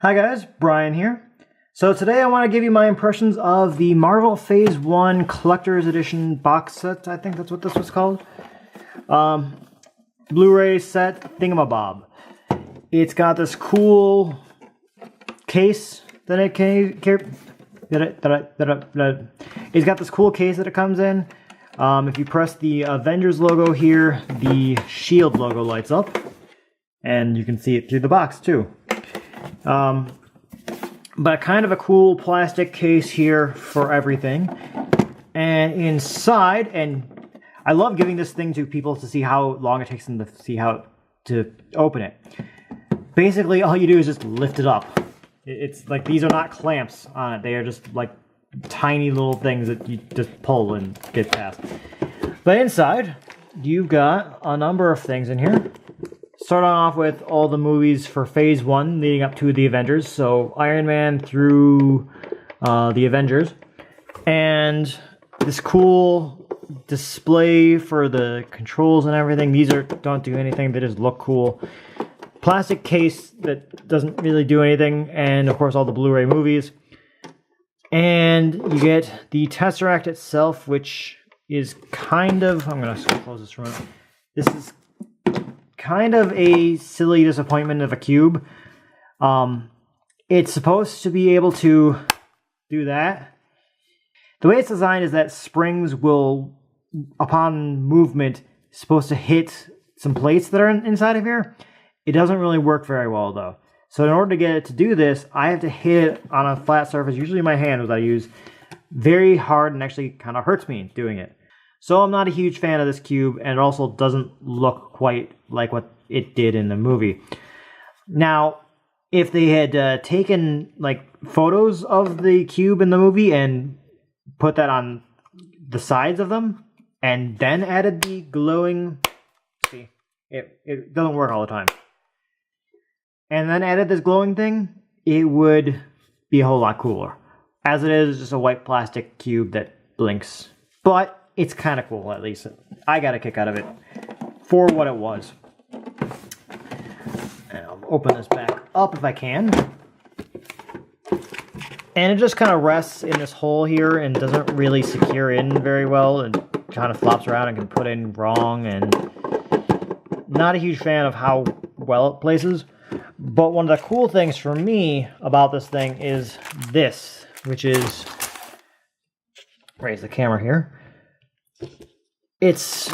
Hi guys, Brian here. So today I want to give you my impressions of the Marvel Phase 1 Collector's Edition box set. I think that's what this was called. Blu-ray set thingamabob. It's got this cool case that it's got this cool case that it comes in. If you press the Avengers logo here, the S.h.i.e.L.D. logo lights up. And you can see it through the box too. But kind of a cool plastic case here for everything. And inside, and I love giving this thing to people to see how long it takes them to see how to open it. Basically, all you do is just lift it up. It's like these are not clamps on it. They are just like tiny little things that you just pull and get past. But inside, you've got a number of things in here. Starting off with all the movies for Phase 1 leading up to the Avengers. So Iron Man through the Avengers. And this cool display for the controls and everything. These don't do anything. They just look cool. Plastic case that doesn't really do anything. And of course all the Blu-ray movies. And you get the Tesseract itself, which is kind of... I'm going to close this from it. This is kind of a silly disappointment of a cube. It's supposed to be able to do that. The way it's designed is that springs will, upon movement, supposed to hit some plates that are inside of here. It doesn't really work very well though. So in order to get it to do this, I have to hit it on a flat surface, usually my hand, which I use very hard and actually kind of hurts me doing it. So I'm not a huge fan of this cube, and it also doesn't look quite like what it did in the movie. Now, if they had taken like photos of the cube in the movie and put that on the sides of them, and then added the glowing... See, it doesn't work all the time. And then added this glowing thing, it would be a whole lot cooler. As it is, it's just a white plastic cube that blinks. But it's kind of cool, at least. I got a kick out of it for what it was. And I'll open this back up if I can. And it just kind of rests in this hole here and doesn't really secure in very well and kind of flops around and can put in wrong. And not a huge fan of how well it places. But one of the cool things for me about this thing is this, which is... Raise the camera here. It's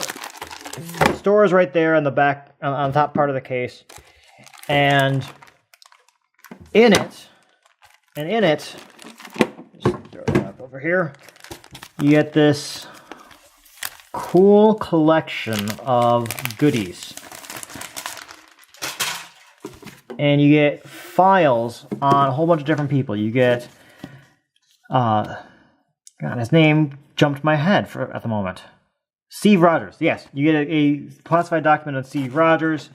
stores right there on the back, on the top part of the case, and in it, just throw it up over here, you get this cool collection of goodies, and you get files on a whole bunch of different people. You get, God, his name jumped my head at the moment. Steve Rogers, yes. You get a classified document on Steve Rogers.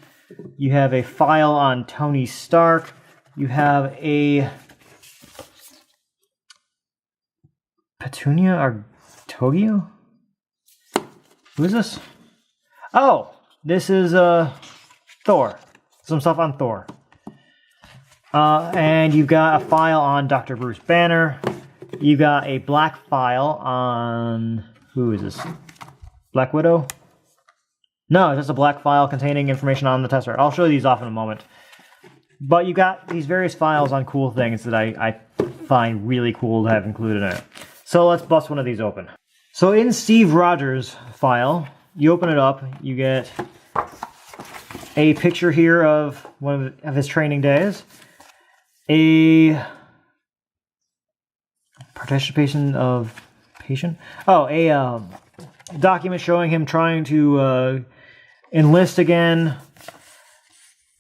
You have a file on Tony Stark. You have a Petunia or Togio? Who is this? Oh, this is Thor. Some stuff on Thor. And you've got a file on Dr. Bruce Banner. You got a black file on... Who is this? Black Widow? No, it's just a black file containing information on the Tesseract. I'll show these off in a moment. But you got these various files on cool things that I find really cool to have included in it. So let's bust one of these open. So in Steve Rogers' file, you open it up, you get a picture here of one of his training days. A participation of patient? Oh, a document showing him trying to enlist again.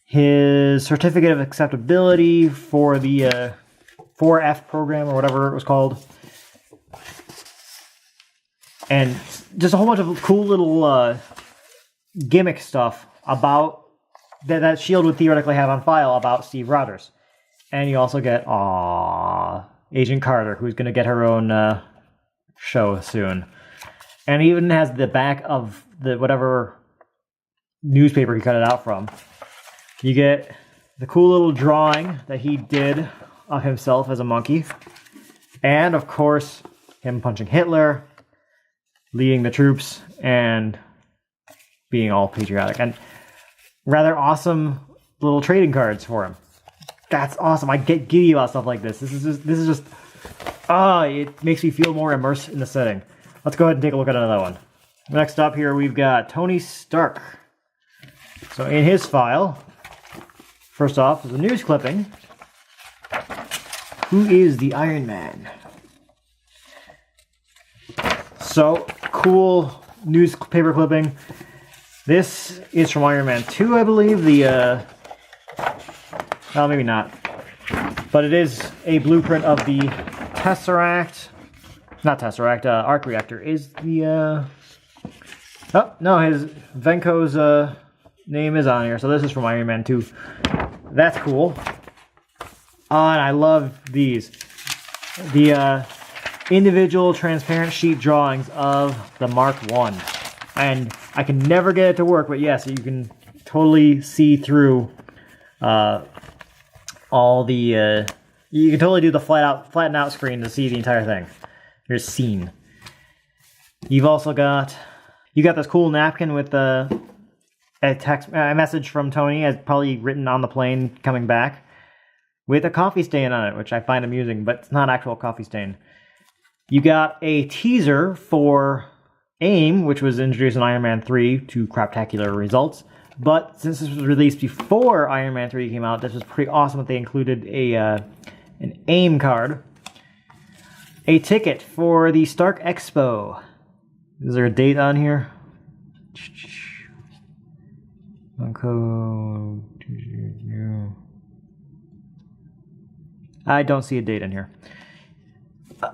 His certificate of acceptability for the 4F program or whatever it was called. And just a whole bunch of cool little gimmick stuff about that S.h.i.e.L.D. would theoretically have on file about Steve Rogers. And you also get, Agent Carter, who's going to get her own show soon. And it even has the back of the whatever newspaper he cut it out from. You get the cool little drawing that he did of himself as a monkey. And, of course, him punching Hitler, leading the troops, and being all patriotic. And rather awesome little trading cards for him. That's awesome. I get giddy about stuff like this. This is just it makes me feel more immersed in the setting. Let's go ahead and take a look at another one. Next up here, we've got Tony Stark. So in his file, first off, is a news clipping. Who is the Iron Man? So, cool newspaper clipping. This is from Iron Man 2, I believe. Well, maybe not. But it is a blueprint of the Tesseract. Not Tesseract, arc reactor. Is the, oh, no, his Venko's name is on here. So this is from Iron Man 2. That's cool. And I love these. The individual transparent sheet drawings of the Mark I. And I can never get it to work, but yes, you can totally see through all the... you can totally do the flatten out screen to see the entire thing. Here's scene. You've also got... You got this cool napkin with a message from Tony, as probably written on the plane coming back, with a coffee stain on it, which I find amusing, but it's not actual coffee stain. You got a teaser for AIM, which was introduced in Iron Man 3 to craptacular results. But since this was released before Iron Man 3 came out, this was pretty awesome that they included an AIM card. A ticket for the Stark Expo. Is there a date on here? I don't see a date in here.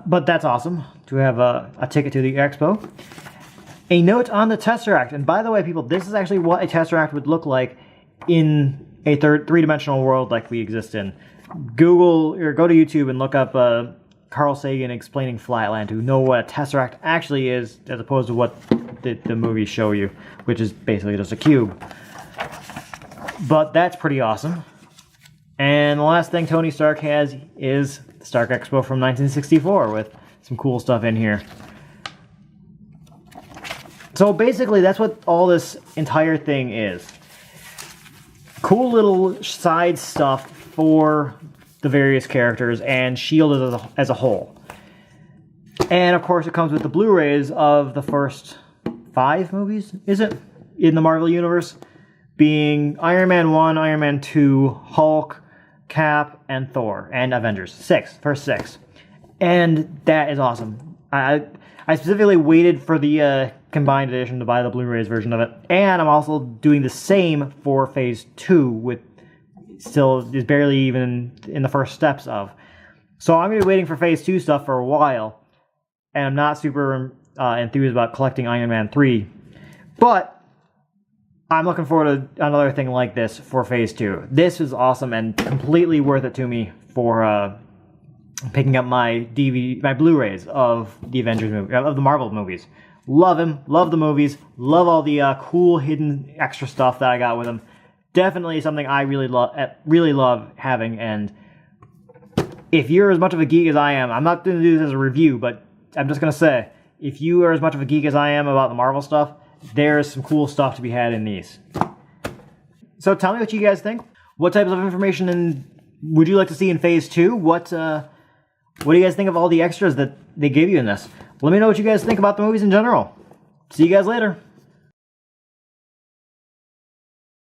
But that's awesome to have a ticket to the expo. A note on the Tesseract. And by the way, people, this is actually what a Tesseract would look like in a three-dimensional world like we exist in. Google or go to YouTube and look up Carl Sagan explaining Flatland to know what a Tesseract actually is, as opposed to what the movies show you, which is basically just a cube. But that's pretty awesome. And the last thing Tony Stark has is the Stark Expo from 1964 with some cool stuff in here. So basically that's what all this entire thing is. Cool little side stuff for the various characters and S.h.i.e.l.d. as a whole. And of course it comes with the Blu-rays of the first 5 movies, is it? In the Marvel Universe. Being Iron Man 1, Iron Man 2, Hulk, Cap, and Thor, and Avengers. 6, first 6. And that is awesome. I specifically waited for the combined edition to buy the Blu-rays version of it. And I'm also doing the same for Phase 2, with still is barely even in the first steps of. So I'm going to be waiting for Phase 2 stuff for a while. And I'm not super enthused about collecting Iron Man 3. But I'm looking forward to another thing like this for Phase 2. This is awesome and completely worth it to me for picking up my Blu-rays of the Avengers movie, of the Marvel movies. Love them, love the movies, love all the cool hidden extra stuff that I got with them. Definitely something I really love having. And if you're as much of a geek as I am, I'm not going to do this as a review, but I'm just going to say, if you are as much of a geek as I am about the Marvel stuff, there's some cool stuff to be had in these. So tell me what you guys think. What types of information would you like to see in Phase 2? What do you guys think of all the extras that they gave you in this? Let me know what you guys think about the movies in general. See you guys later.